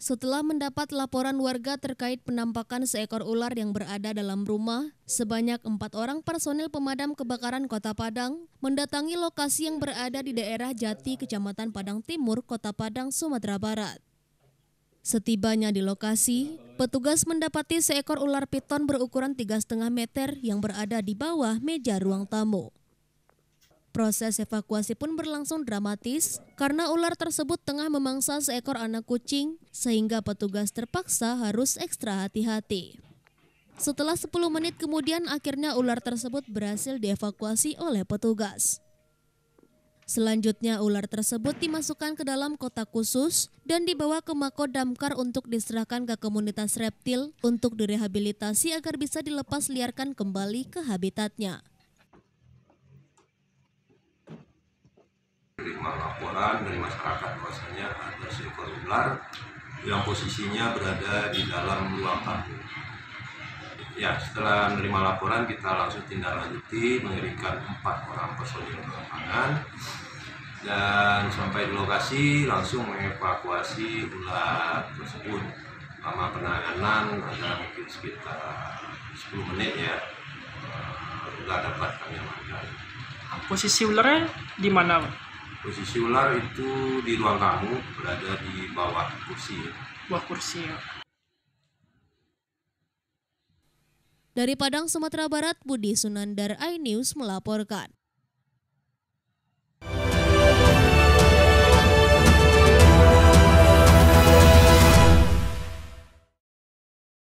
Setelah mendapat laporan warga terkait penampakan seekor ular yang berada dalam rumah, sebanyak 4 orang personil pemadam kebakaran Kota Padang mendatangi lokasi yang berada di daerah Jati, Kecamatan Padang Timur, Kota Padang, Sumatera Barat. Setibanya di lokasi, petugas mendapati seekor ular piton berukuran 3,5 meter yang berada di bawah meja ruang tamu. Proses evakuasi pun berlangsung dramatis karena ular tersebut tengah memangsa seekor anak kucing sehingga petugas terpaksa harus ekstra hati-hati. Setelah 10 menit kemudian akhirnya ular tersebut berhasil dievakuasi oleh petugas. Selanjutnya ular tersebut dimasukkan ke dalam kotak khusus dan dibawa ke Mako Damkar untuk diserahkan ke komunitas reptil untuk direhabilitasi agar bisa dilepas liarkan kembali ke habitatnya. Terima laporan dari masyarakat bahwasanya ada seekor ular yang posisinya berada di dalam ruang tamu. Ya, setelah menerima laporan kita langsung tindak lanjuti mengirimkan 4 orang personil lapangan dan sampai di lokasi langsung mengevakuasi ular tersebut. Lama penanganan ada mungkin sekitar 10 menit ya, ular dapat kami amankan. Posisi ularnya di mana? Posisi ular itu di ruang tamu, berada di bawah kursi. Bawah kursi ya. Dari Padang, Sumatera Barat, Budi Sunandar, iNews melaporkan.